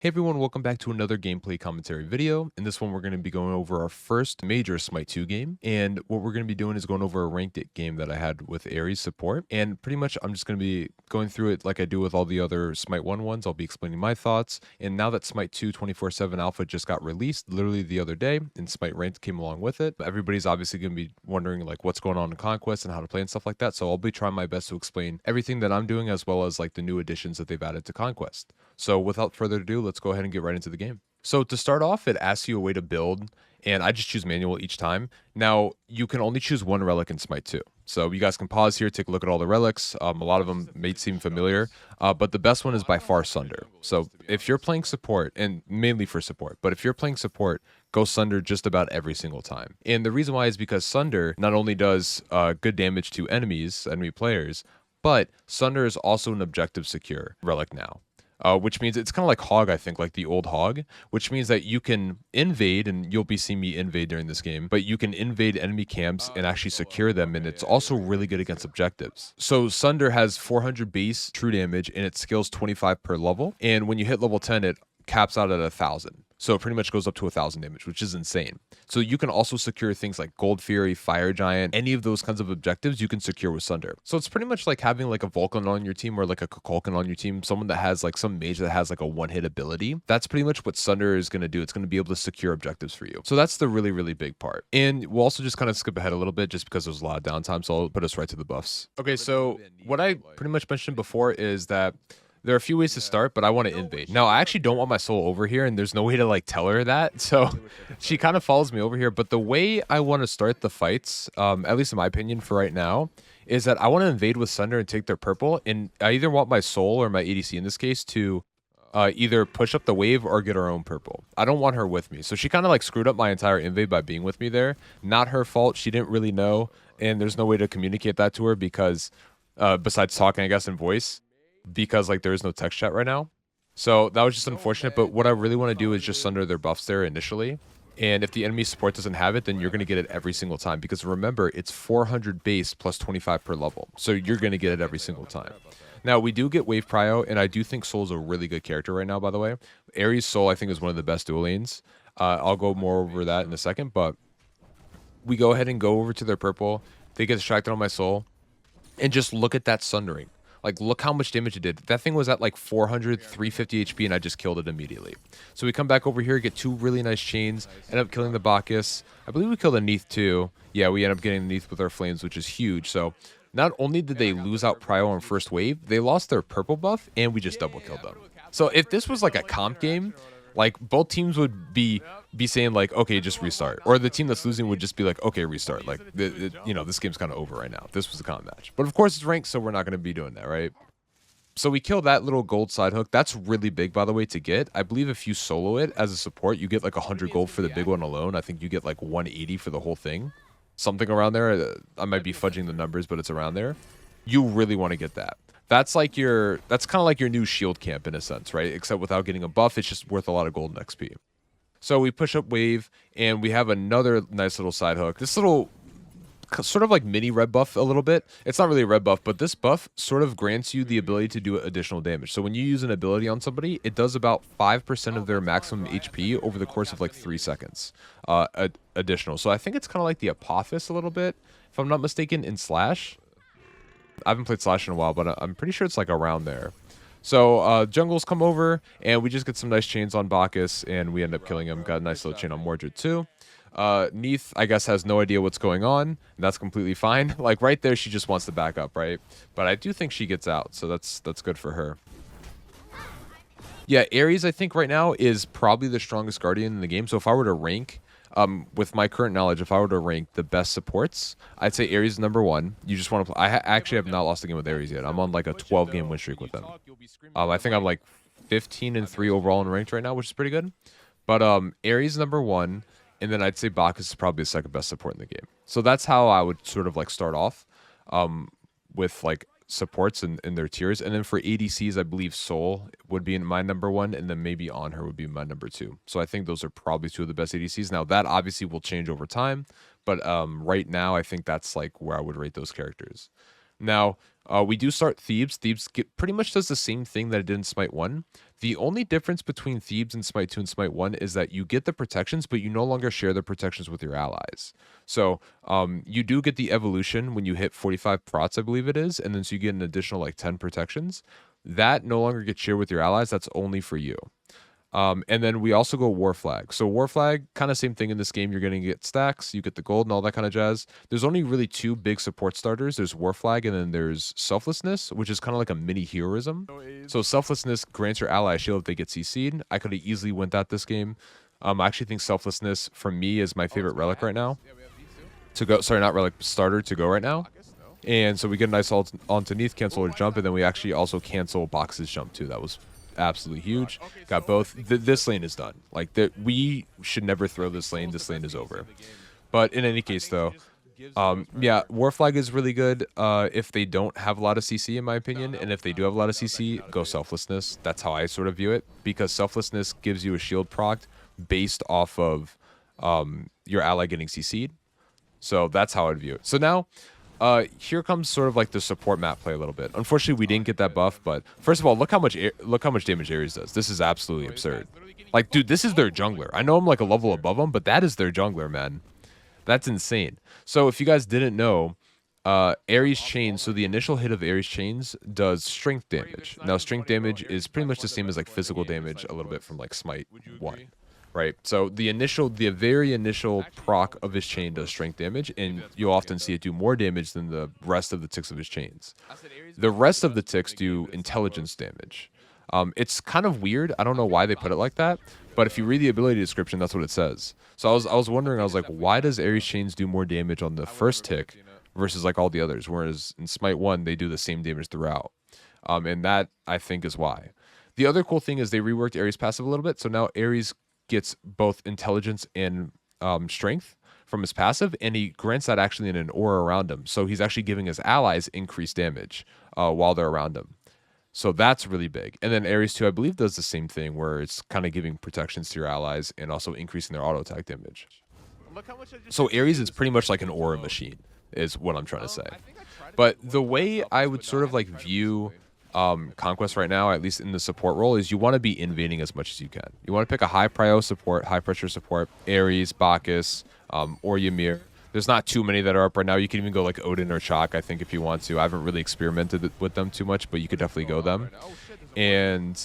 Hey everyone, welcome back to another gameplay commentary video. In this one, we're going to be going over our first major Smite 2 game. And what we're going to be doing is going over a ranked game that I had with Ares support. And pretty much, I'm just going to be going through it like I do with all the other Smite 1 ones. I'll be explaining my thoughts. And now that Smite 2 24/7 Alpha just got released literally the other day, and Smite Ranked came along with it, everybody's obviously going to be wondering like what's going on in Conquest and how to play and stuff like that. So I'll be trying my best to explain everything that I'm doing as well as like the new additions that they've added to Conquest. So without further ado, let's go ahead and get right into the game. So to start off, it asks you a way to build, and I just choose manual each time. Now, you can only choose one relic in Smite 2. So you guys can pause here, take a look at all the relics. A lot of them may seem familiar, but the best one is by far Sunder. So if you're playing support, and mainly for support, but if you're playing support, go Sunder just about every single time. And the reason why is because Sunder not only does good damage to enemy players, but Sunder is also an objective secure relic now. Which means it's kind of like Hog, I think, like the old Hog, which means that you can invade, and you'll be seeing me invade during this game, but you can invade enemy camps and actually secure them, and it's also really good against objectives. So Sunder has 400 base true damage, and it scales 25 per level, and when you hit level 10, it caps out at 1,000. So it pretty much goes up to 1,000 damage, which is insane. So you can also secure things like Gold Fury, Fire Giant, any of those kinds of objectives you can secure with Sunder. So it's pretty much like having like a Vulcan on your team or like a Kukulkan on your team, someone that has like some mage that has like a one-hit ability. That's pretty much what Sunder is going to do. It's going to be able to secure objectives for you. So that's the really, really big part. And we'll also just kind of skip ahead a little bit just because there's a lot of downtime. So I'll put us right to the buffs. Okay, so what I pretty much mentioned before is that there are a few ways to start, but I want to invade. Now, I actually don't want my soul over here, and there's no way to like tell her that. So she kind of follows me over here. But the way I want to start the fights, at least in my opinion for right now, is that I want to invade with Sunder and take their purple. And I either want my soul or my ADC in this case to either push up the wave or get her own purple. I don't want her with me. So she kind of like screwed up my entire invade by being with me there. Not her fault. She didn't really know. And there's no way to communicate that to her because besides talking, I guess, in voice, because like there is no text chat right now. So that was just unfortunate, but what I really want to do is just Sunder their buffs there initially. And if the enemy support doesn't have it, then you're going to get it every single time, because remember, it's 400 base plus 25 per level. So you're going to get it every single time. Now, we do get wave prio, and I do think Soul's a really good character right now, by the way. Ares Soul, I think, is one of the best dual lanes. I'll go more over that in a second, but we go ahead and go over to their purple. They get distracted on my Soul, and just look at that Sundering. Like, look how much damage it did. That thing was at like 400, 350 HP, and I just killed it immediately. So we come back over here, get two really nice chains, end up killing the Bacchus. I believe we killed a Neath too. Yeah, we end up getting the Neath with our flames, which is huge. So not only did they lose out Prio on first wave, they lost their purple buff, and we just double killed them. So if this was like a comp game, like both teams would be saying like, okay, just restart, or the team that's losing would just be like, okay, restart. Like you know, this game's kind of over right now. This was a comp match, but of course it's ranked, so we're not going to be doing that, right? So we kill that little gold side hook. That's really big, by the way, to get. I believe if you solo it as a support, you get like 100 gold for the big one alone. I think you get like 180 for the whole thing, something around there. I might be fudging the numbers, but it's around there. You really want to get that. That's kind of like your new shield camp in a sense, right? Except without getting a buff, it's just worth a lot of gold and XP. So we push up wave, and we have another nice little side hook. This little sort of like mini red buff a little bit. It's not really a red buff, but this buff sort of grants you the ability to do additional damage. So when you use an ability on somebody, it does about 5% of their maximum HP over the course of like 3 seconds additional. So I think it's kind of like the Apophis a little bit, if I'm not mistaken, in Slash. I haven't played Slash in a while, but I'm pretty sure it's like around there. So jungles come over, and we just get some nice chains on Bacchus, and we end up killing him. Got a nice little chain on Mordred too. Neath, I guess, has no idea what's going on, and that's completely fine. Like right there, she just wants to back up, right? But I do think she gets out, so that's good for her. Yeah, Ares, I think right now is probably the strongest Guardian in the game. So if I were to rank, with my current knowledge, if I were to rank the best supports, I'd say Ares is number 1. You just want to play. Actually have not lost a game with Ares yet. I'm on like a 12-game win streak with them. I think I'm like 15-3 overall in ranked right now, which is pretty good. But Ares number 1, and then I'd say Bacchus is probably the second best support in the game. So that's how I would sort of like start off with like supports in their tiers. And then for ADCs, I believe Soul would be in my number 1, and then maybe On Her would be my number 2. So I think those are probably 2 of the best ADCs. Now that obviously will change over time, but right now I think that's like where I would rate those characters. Now, we do start Thebes. Thebes pretty much does the same thing that it did in Smite 1. The only difference between Thebes and Smite 2 and Smite 1 is that you get the protections, but you no longer share the protections with your allies. So you do get the evolution when you hit 45 prots, I believe it is, and then so you get an additional like 10 protections. That no longer gets shared with your allies. That's only for you. And then we also go War Flag. So War Flag, kind of same thing in this game. You're going to get stacks, you get the gold and all that kind of jazz. There's only really two big support starters. There's War Flag and then there's Selflessness, which is kind of like a mini heroism. So Selflessness grants your ally a shield if they get CC'd. I could have easily went that this game. I actually think Selflessness for me is my favorite relic right now. To go, sorry, not relic, starter to go right now. And so we get a nice ult onto Neath, cancel or jump, and then we actually also cancel Box's jump too. That was absolutely huge. Got both. This lane is done. Like, we should never throw this lane. This lane is over. But in any case, though, yeah, War Flag is really good if they don't have a lot of CC, in my opinion. And if they do have a lot of CC, go Selflessness. That's how I sort of view it, because Selflessness gives you a shield proc based off of your ally getting CC'd. So that's how I'd view it. So now, here comes sort of like the support map play a little bit. Unfortunately, we didn't get that buff, but first of all, look how much damage Ares does. This is absolutely absurd. Like, dude, this is their jungler. I know I'm like a level above them, but that is their jungler, man. That's insane. So if you guys didn't know, Ares Chains, so the initial hit of Ares Chains does strength damage. Now, strength damage is pretty much the same as like physical damage a little bit from like Smite 1. Right, so the very initial proc of his chain does strength damage, and you'll often see it do more damage than the rest of the ticks of his chains. The rest of the ticks do intelligence damage. It's kind of weird. I don't know why they put it like that, but if you read the ability description, that's what it says. So I was wondering, I was like, why does Ares Chains do more damage on the first tick versus like all the others, whereas in Smite 1 they do the same damage throughout? And that, I think, is why. The other cool thing is they reworked Ares passive a little bit, so now Ares gets both intelligence and strength from his passive, and he grants that actually in an aura around him. So he's actually giving his allies increased damage while they're around him. So that's really big. And then Ares 2, I believe, does the same thing, where it's kind of giving protections to your allies and also increasing their auto attack damage. So Ares is pretty much like an aura machine, is what I'm trying to say. But the way I would sort of like view Conquest right now, at least in the support role, is you want to be invading as much as you can. You want to pick a high prio support, high pressure support, Ares, Bacchus, or Ymir. There's not too many that are up right now. You can even go like Odin or Chaac, I think, if you want to. I haven't really experimented with them too much, but you could definitely go them. And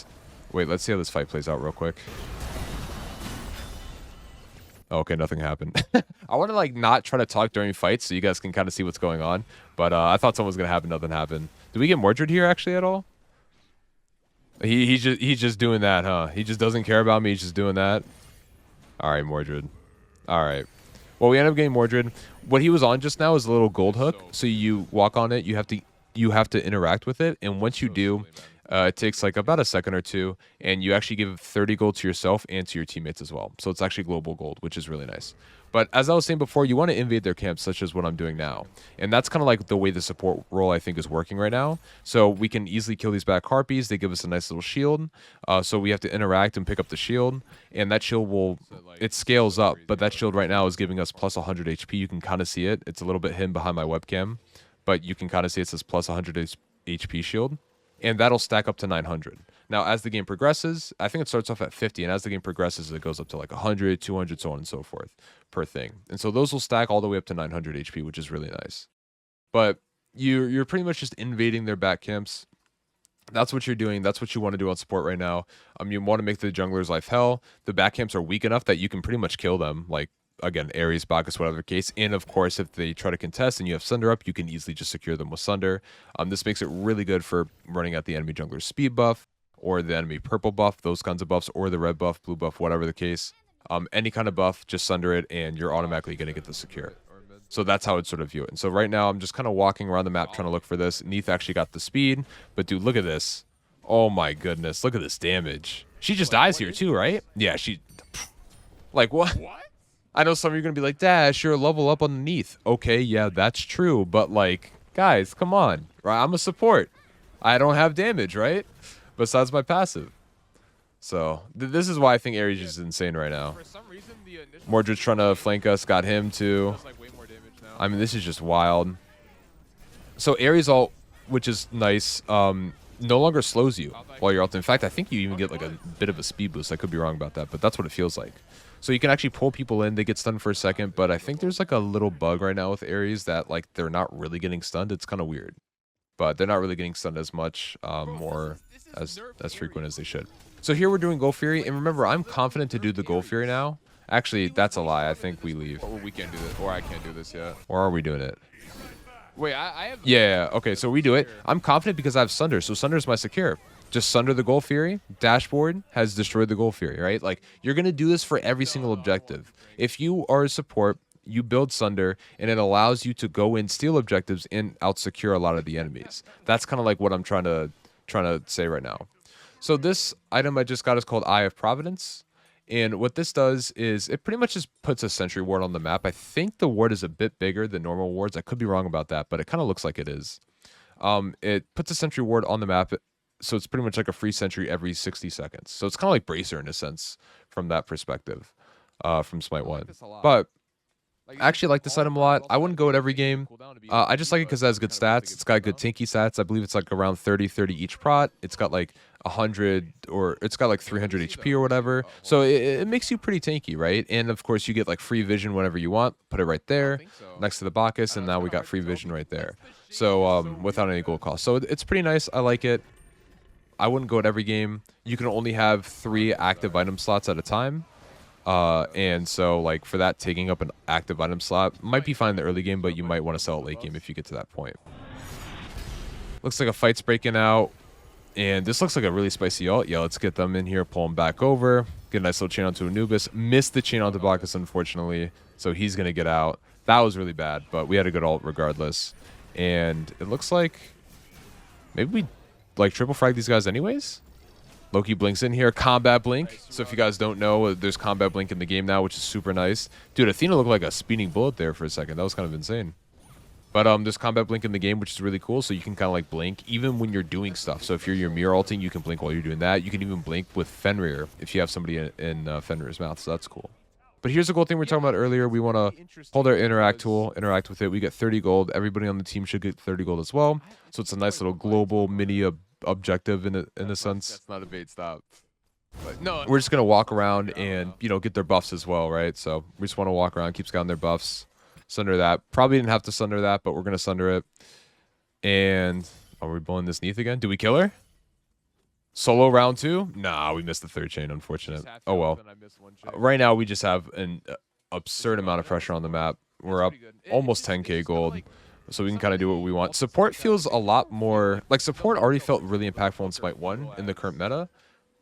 wait, let's see how this fight plays out real quick. Oh, okay, nothing happened. I want to like not try to talk during fights so you guys can kind of see what's going on. But I thought something was gonna happen. Nothing happened. Did we get Mordred here actually at all? He's just doing that, huh? He just doesn't care about me. He's just doing that. All right, Mordred. All right. Well, we ended up getting Mordred. What he was on just now is a little gold hook. So you walk on it. You have to interact with it, and once you do, it takes like about a second or two, and you actually give 30 gold to yourself and to your teammates as well. So it's actually global gold, which is really nice. But as I was saying before, you want to invade their camps, such as what I'm doing now. And that's kind of like the way the support role, I think, is working right now. So we can easily kill these back harpies. They give us a nice little shield. So we have to interact and pick up the shield. And that shield will, it scales up. But that shield right now is giving us plus 100 HP. You can kind of see it. It's a little bit hidden behind my webcam. But you can kind of see it says plus 100 HP shield. And that'll stack up to 900. Now, as the game progresses, I think it starts off at 50, and as the game progresses, it goes up to like 100, 200, so on and so forth per thing. And so those will stack all the way up to 900 HP, which is really nice. But you're pretty much just invading their back camps. That's what you're doing. That's what you want to do on support right now. You want to make the jungler's life hell. The back camps are weak enough that you can pretty much kill them, like, again, Ares, Bacchus, whatever the case. And of course, if they try to contest and you have Sunder up, you can easily just secure them with Sunder. This makes it really good for running at the enemy jungler's speed buff, or the enemy purple buff, those kinds of buffs, or the red buff, blue buff, whatever the case. Any kind of buff, just Sunder it, and you're automatically going to get the secure. So that's how I'd sort of view it. And so right now, I'm just kind of walking around the map trying to look for this. Neath actually got the speed, but dude, look at this. Oh my goodness, look at this damage. She just dies here too, right? Yeah, she... Like, what? I know some of you are going to be like, Dash, you're a level up underneath. Okay, yeah, that's true. But, like, guys, come on. Right? I'm a support. I don't have damage, right? Besides my passive. So, this is why I think Ares is insane right now. Mordred's trying to flank us. Got him, too. I mean, this is just wild. So Ares ult, which is nice, no longer slows you while you're ulting. In fact, I think you even get like a bit of a speed boost. I could be wrong about that, but that's what it feels like. So you can actually pull people in. They get stunned for a second, but I think there's like a little bug right now with Ares that like they're not really getting stunned. It's kind of weird, but they're not really getting stunned as much, more as frequent as they should. So here we're doing Gold Fury, and remember, I'm confident to do the Gold Fury now. Actually, that's a lie. I think we leave. Or we can't do this, or I can't do this yet. Or are we doing it? Wait, I have. Yeah, okay, so we do it. I'm confident because I have Sunder, so Sunder's my secure. Just Sunder the Gold Fury. Dashboard has destroyed the Gold Fury, right? Like, you're going to do this for every single objective. If you are a support, you build Sunder, and it allows you to go in, steal objectives, and out-secure a lot of the enemies. That's kind of like what I'm trying to say right now. So this item I just got is called Eye of Providence. And what this does is it pretty much just puts a sentry ward on the map. I think the ward is a bit bigger than normal wards. I could be wrong about that, but it kind of looks like it is. It puts a sentry ward on the map, so it's pretty much like a free sentry every 60 seconds. So it's kind of like Bracer in a sense from that perspective, from Smite 1. But I actually like this item a lot. I wouldn't go it every game. I just like it because it has good stats. It's got good tanky stats. I believe it's like around 30 each prot. It's got like 100, or it's got like 300 HP or whatever. So it makes you pretty tanky, right? And of course, you get like free vision whenever you want. Put it right there next to the Bacchus, and now we got free vision right there. So without any gold cost. So it's pretty nice. I like it. I wouldn't go it every game. You can only have 3 active item slots at a time. And so like for that, taking up an active item slot might be fine in the early game, but you might want to sell it late game if you get to that point. Looks like a fight's breaking out, and this looks like a really spicy ult. Yeah, let's get them in here, pull them back over, get a nice little chain onto Anubis. Missed the chain onto Bacchus, unfortunately, so he's gonna get out. That was really bad, but we had a good ult regardless. And it looks like maybe we like triple frag these guys anyways. Loki blinks in here, combat blink. So if you guys don't know, there's combat blink in the game now, which is super nice. Dude, Athena looked like a speeding bullet there for a second. That was kind of insane. But there's combat blink in the game, which is really cool. So you can kind of like blink even when you're doing stuff. So if you're your mirror ulting, you can blink while you're doing that. You can even blink with Fenrir if you have somebody in Fenrir's mouth. So that's cool. But here's a cool thing we were talking about earlier. We want to hold our interact tool, interact with it. We get 30 gold. Everybody on the team should get 30 gold as well. So it's a nice little global mini objective in a sense. That's not a bait stop. But no, we're just gonna walk around and get their buffs as well, right? So we just want to walk around, keep scouting their buffs, sunder that. Probably didn't have to sunder that, but we're gonna sunder it. And are we blowing this Neath again? Do we kill her? Solo round 2? Nah, we missed the 3rd chain. Unfortunate. Oh well. Right now we just have an absurd amount of pressure on the map. We're up almost 10k gold. So we can kind of do what we want. Support feels a lot more... Like, support already felt really impactful in Smite 1 in the current meta.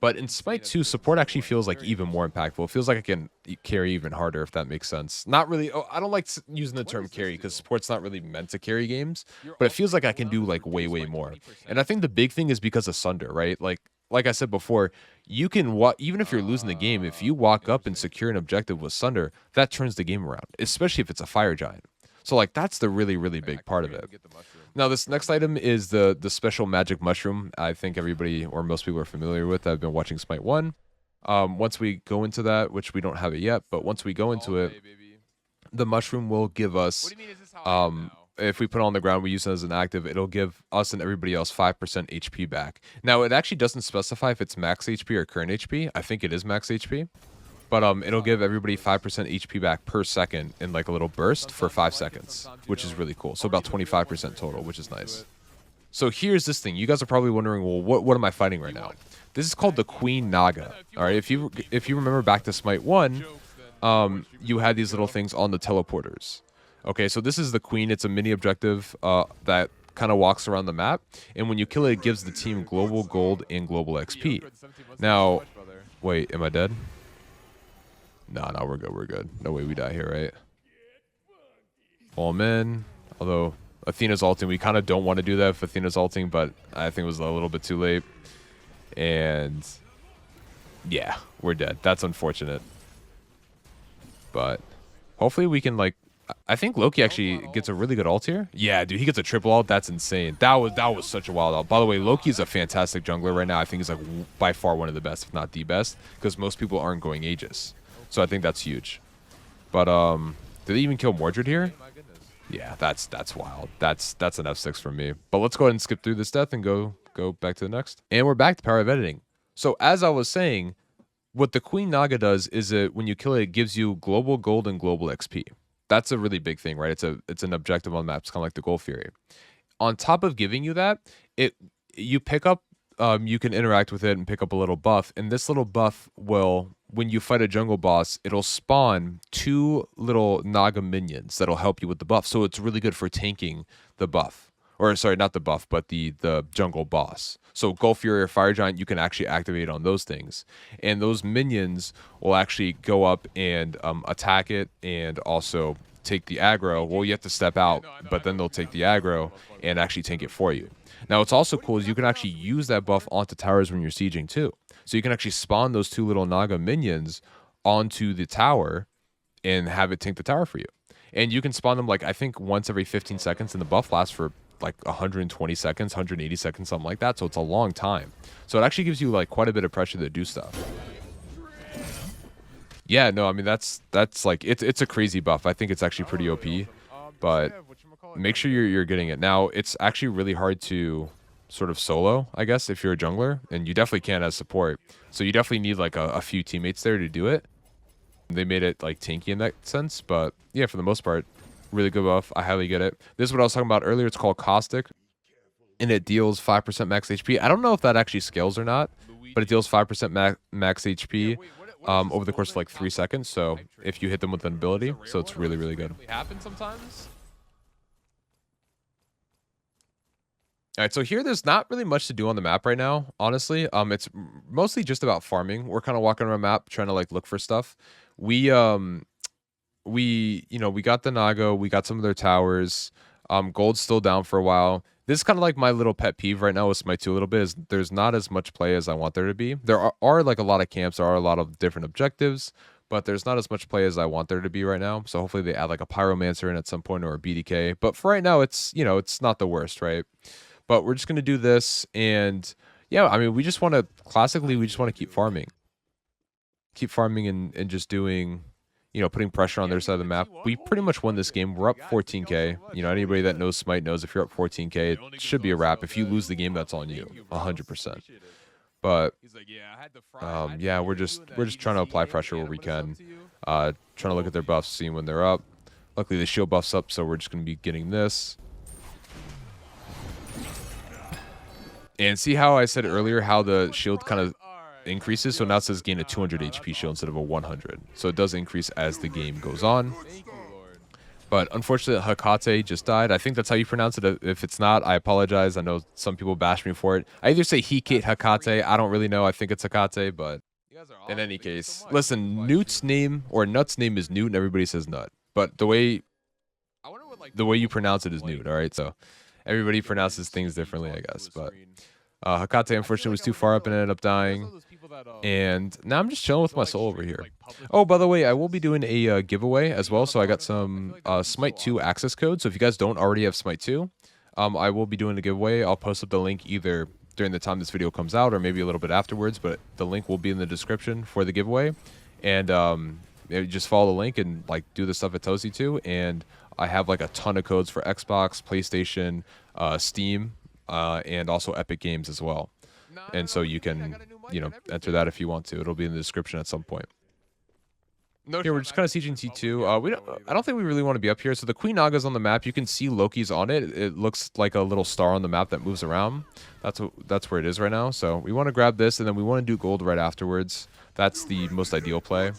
But in Smite 2, support actually feels like even more impactful. It feels like I can carry even harder, if that makes sense. Not really... Oh, I don't like using the term carry, because support's not really meant to carry games. But it feels like I can do, like, way, way more. And I think the big thing is because of Sunder, right? Like I said before, you can... Even if you're losing the game, if you walk up and secure an objective with Sunder, that turns the game around. Especially if it's a Fire Giant. So, like, that's the really, really big part of it. Now, this next item is the special magic mushroom. I think everybody or most people are familiar with. I've been watching Smite 1. Once we go into that, which we don't have it yet, but once we go into it, the mushroom will give us, if we put it on the ground, we use it as an active, it'll give us and everybody else 5% HP back. Now, it actually doesn't specify if it's max HP or current HP. I think it is max HP. But it'll give everybody 5% HP back per second in like a little burst for 5 seconds, which is really cool. So about 25% total, which is nice. So here's this thing. You guys are probably wondering, well, what am I fighting right now? This is called the Queen Naga. All right, if you remember back to Smite 1, you had these little things on the teleporters. Okay, so this is the Queen. It's a mini objective that kind of walks around the map, and when you kill it, it gives the team global gold and global XP. Now, wait, am I dead? No, we're good, we're good. No way we die here, right? Pull him in. Although, Athena's ulting. We kind of don't want to do that if Athena's ulting, but I think it was a little bit too late. And, yeah, we're dead. That's unfortunate. But, hopefully we can, like... I think Loki actually gets a really good ult here. Yeah, dude, he gets a triple ult. That's insane. That was such a wild ult. By the way, Loki is a fantastic jungler right now. I think he's, like, by far one of the best, if not the best, because most people aren't going Aegis. So I think that's huge. But, did they even kill Mordred here? Yeah, that's wild. That's an F6 for me. But let's go ahead and skip through this death and go back to the next. And we're back to power of editing. So as I was saying, what the Queen Naga does is that when you kill it, it gives you global gold and global XP. That's a really big thing, right? It's an objective on the map. It's kind of like the Gold Fury. On top of giving you that, you pick up you can interact with it and pick up a little buff, and this little buff will, when you fight a jungle boss, it'll spawn 2 little Naga minions that'll help you with the buff. So it's really good for tanking the buff. Or sorry, not the buff, but the jungle boss. So Gold Fury or Fire Giant, you can actually activate on those things. And those minions will actually go up and attack it and also take the aggro. Well, you have to step out, but then they'll take the aggro and actually tank it for you. Now, what's also cool is you can actually use that buff onto towers when you're sieging too. So you can actually spawn those 2 little Naga minions onto the tower and have it tank the tower for you. And you can spawn them, like, I think once every 15 seconds, and the buff lasts for like 120 seconds, 180 seconds, something like that. So it's a long time. So it actually gives you like quite a bit of pressure to do stuff. Yeah, no, I mean, that's like, it's a crazy buff. I think it's actually pretty OP, but make sure you're getting it. Now, it's actually really hard to sort of solo, I guess, if you're a jungler, and you definitely can as support. So you definitely need like a few teammates there to do it. They made it like tanky in that sense, but yeah, for the most part, really good buff. I highly get it. This is what I was talking about earlier. It's called Caustic, and it deals 5% max HP. I don't know if that actually scales or not, but it deals 5% max HP over the course of like 3 seconds. So if you hit them with an ability, so it's really, really good. Happens sometimes. All right, so here there's not really much to do on the map right now, honestly. It's mostly just about farming. We're kind of walking around the map trying to like look for stuff. We got the Naga, we got some of their towers. Gold's still down for a while. This is kind of like my little pet peeve right now with Smite 2 a little bit, is there's not as much play as I want there to be. There are like a lot of camps, there are a lot of different objectives, but there's not as much play as I want there to be right now. So hopefully they add like a Pyromancer in at some point, or a BDK. But for right now, it's not the worst, right? But we're just gonna do this, and yeah, I mean, we just want to keep farming. Keep farming and just doing, putting pressure on their side of the map. We pretty much won this game. We're up 14k. Anybody that knows Smite knows if you're up 14k, it should be a wrap. If you lose the game, that's on you, 100%. But yeah, we're just trying to apply pressure where we can. Trying to look at their buffs, seeing when they're up. Luckily, the shield buff's up, so we're just going to be getting this. And see how I said earlier how the shield kind of increases? So now it says gain a 200 HP shield instead of a 100. So it does increase as the game goes on. But unfortunately, Hecate just died. I think that's how you pronounce it. If it's not, I apologize. I know some people bash me for it. I either say Hecate, Hecate. I don't really know. I think it's Hecate, but in any case. Listen, Newt's name, or Nut's name is Newt, and everybody says Nut. But the way you pronounce it is Newt, all right? So everybody pronounces things differently, I guess. But Hecate, unfortunately, was too far up and ended up dying. And now I'm just chilling with my soul over here. Oh, by the way, I will be doing a giveaway as well. So I got some Smite 2 access code. So if you guys don't already have Smite 2, I will be doing a giveaway. I'll post up the link either during the time this video comes out or maybe a little bit afterwards. But the link will be in the description for the giveaway. And just follow the link and like do the stuff it tells you to. And I have like a ton of codes for Xbox, PlayStation, Steam, and also Epic Games as well. And so you can, enter that if you want to. It'll be in the description at some point. Here, we're just kind of sieging T2. I don't think we really want to be up here. So the Queen Naga's on the map. You can see Loki's on it. It looks like a little star on the map that moves around. That's where it is right now. So we want to grab this, and then we want to do gold right afterwards. That's the most ideal play,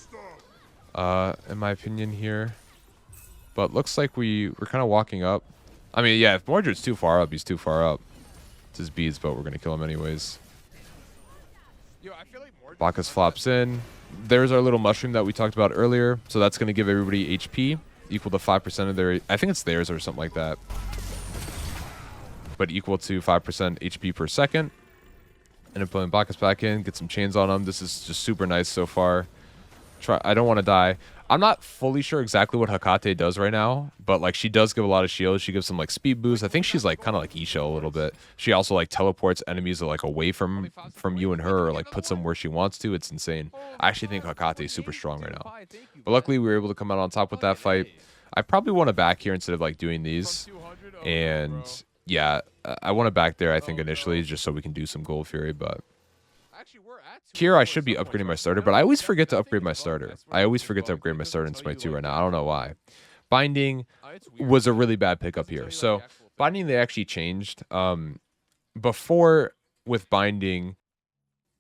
in my opinion here. But looks like we're kind of walking up. I mean, yeah, if Mordred's too far up, he's too far up. It's his beads, but we're going to kill him anyways. Bacchus flops in. There's our little mushroom that we talked about earlier. So that's going to give everybody HP equal to 5% of their... I think it's theirs or something like that. But equal to 5% HP per second. And then putting Bacchus back in. Get some chains on him. This is just super nice so far. I don't want to die. I'm not fully sure exactly what Hecate does right now, but like she does give a lot of shields. She gives some like speed boost. I think she's like kind of like Isha a little bit. She also like teleports enemies like away from you and her, or like puts them where she wants to. It's insane. I actually think Hecate is super strong right now. But luckily we were able to come out on top with that fight. I probably want to back here instead of like doing these. And yeah, I want to back there, I think, initially, just so we can do some Gold Fury. But here I should be upgrading my starter, but I always forget to upgrade my starter. I always forget to upgrade my starter in Smite 2 right now. I don't know why. Binding was a really bad pickup here. So Binding, they actually changed. Before, with Binding,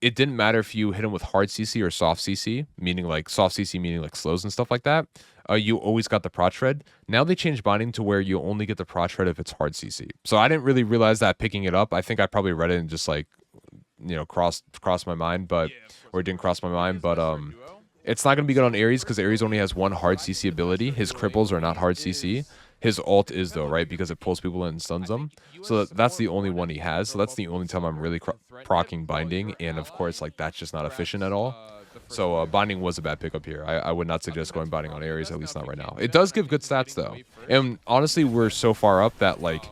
it didn't matter if you hit him with hard CC or soft CC, meaning like soft CC, meaning like slows and stuff like that. You always got the prot shred. Now they changed Binding to where you only get the prot shred if it's hard CC. So I didn't really realize that picking it up. I think I probably read it and just like, you know, crossed my mind, but or it didn't cross my mind, but it's not gonna be good on Ares because Ares only has one hard CC ability. His cripples are not hard CC. His ult is though, right? Because it pulls people in and stuns them. So that's the only one he has. So that's the only time I'm really procking Binding, and of course, like that's just not efficient at all. So Binding was a bad pickup here. I would not suggest going Binding on Ares, at least not right now. It does give good stats though, and honestly, we're so far up that like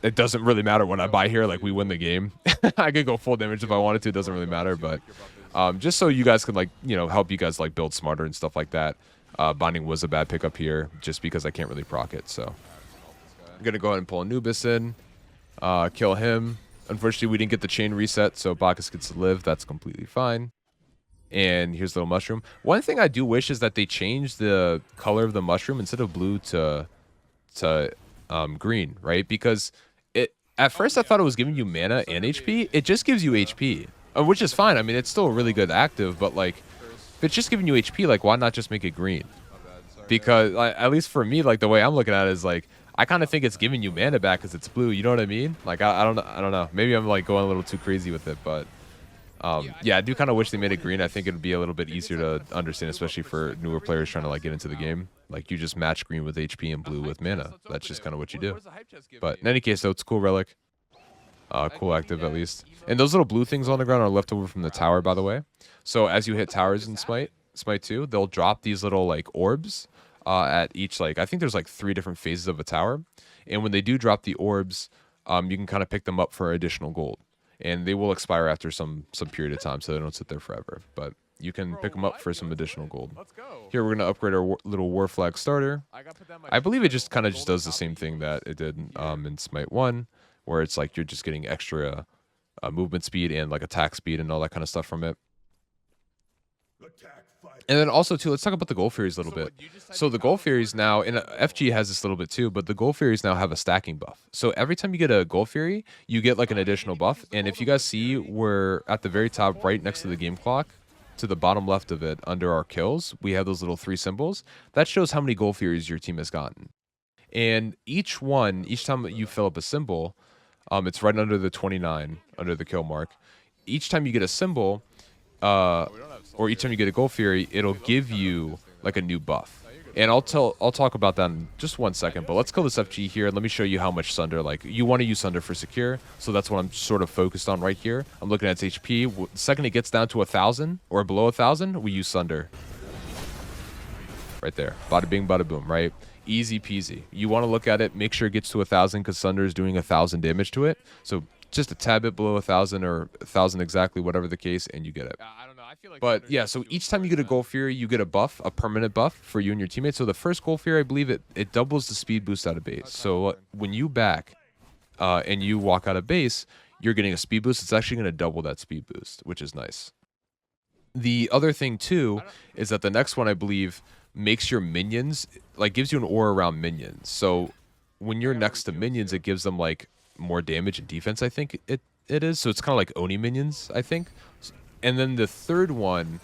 it doesn't really matter when I buy here. Like we win the game. I could go full damage if I wanted to. It doesn't really matter, but just so you guys can like, you know, help you guys like build smarter and stuff like that. Binding was a bad pickup here just because I can't really proc it. So I'm going to go ahead and pull Anubis in, kill him. Unfortunately, we didn't get the chain reset, so Bacchus gets to live. That's completely fine. And here's Little Mushroom. One thing I do wish is that they changed the color of the mushroom instead of blue to green, right? Because at first I thought it was giving you mana and HP. It just gives you HP, which is fine. I mean, it's still a really good active, but like, if it's just giving you HP, like, why not just make it green? Because, like, at least for me, like, the way I'm looking at it is, like, I kind of think it's giving you mana back because it's blue. You know what I mean? Like, I don't know. Maybe I'm, like, going a little too crazy with it, but, yeah, I do kind of wish they made it green. I think it would be a little bit easier to understand, especially for newer players trying to, like, get into the game. Like, you just match green with HP and blue with mana. That's just kind of what you do. But in any case, though, it's a cool relic. Cool active, at least. And those little blue things on the ground are left over from the tower, by the way. So as you hit towers in Smite 2, they'll drop these little, like, orbs at each, like, I think there's, like, 3 different phases of a tower. And when they do drop the orbs, you can kind of pick them up for additional gold. And they will expire after some period of time, so they don't sit there forever. But you can pick them up for some additional gold. Here, we're going to upgrade our little War Flag starter. I believe it just kind of just does the same thing that it did in Smite 1, where it's like you're just getting extra movement speed and like attack speed and all that kind of stuff from it. And then also, too, let's talk about the Gold Furies a little bit. So the Gold Furies now, and FG has this a little bit too, but the Gold Furies now have a stacking buff. So every time you get a Gold Fury, you get like an additional buff. And if you guys see, we're at the very top right next to the game clock, to the bottom left of it, under our kills, we have those little 3 symbols. That shows how many Gold Furies your team has gotten. And each time you fill up a symbol, it's right under the 29, under the kill mark. Each time you get a symbol, or each time you get a Gold Fury, it'll give you like a new buff. And I'll talk about that in just 1 second, but let's kill this FG here and let me show you how much Sunder, like, you want to use Sunder for secure, so that's what I'm sort of focused on right here. I'm looking at its HP. The second it gets down to 1,000 or below 1,000, we use Sunder. Right there. Bada bing, bada boom, right? Easy peasy. You want to look at it, make sure it gets to 1,000 because Sunder is doing 1,000 damage to it. So just a tad bit below 1,000 or 1,000 exactly, whatever the case, and you get it. But yeah, so each time you get a Gold Fury, you get a buff, a permanent buff for you and your teammates. So the first Gold Fury, I believe it doubles the speed boost out of base. So when you back and you walk out of base, you're getting a speed boost. It's actually going to double that speed boost, which is nice. The other thing too is that the next one, I believe, makes your minions, like, gives you an aura around minions. So when you're next to minions, it gives them like more damage and defense, I think it is. So it's kind of like Oni minions, I think. And then the third one,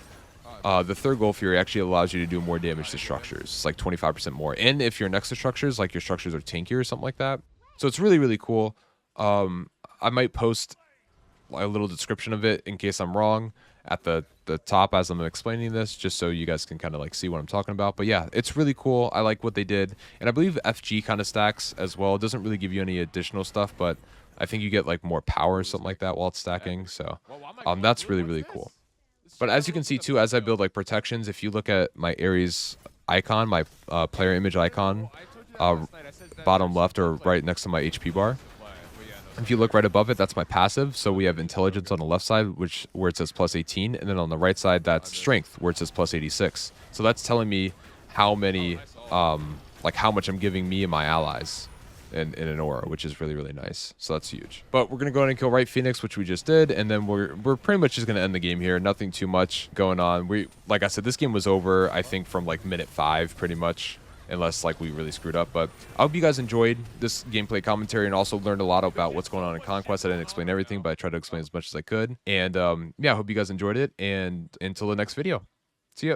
the third Gold Fury actually allows you to do more damage to structures. It's like 25% more. And if you're next to structures, like your structures are tankier or something like that. So it's really, really cool. I might post a little description of it in case I'm wrong at the top as I'm explaining this, just so you guys can kind of like see what I'm talking about. But yeah, it's really cool. I like what they did. And I believe FG kind of stacks as well. It doesn't really give you any additional stuff, but I think you get like more power or something like that while it's stacking. So that's really, really cool. But as you can see too, as I build like protections, if you look at my Ares icon, my player image icon, bottom left or right next to my HP bar, if you look right above it, that's my passive. So we have intelligence on the left side, where it says plus 18, and then on the right side, that's strength, where it says plus 86. So that's telling me how many like how much I'm giving me and my allies in an aura, which is really, really nice. So that's huge. But we're going to go ahead and kill Right Phoenix, which we just did. And then we're pretty much just going to end the game here. Nothing too much going on. Like I said, this game was over, I think, from like minute 5 pretty much. Unless like we really screwed up. But I hope you guys enjoyed this gameplay commentary and also learned a lot about what's going on in Conquest. I didn't explain everything, but I tried to explain as much as I could. And yeah, I hope you guys enjoyed it. And until the next video, see ya.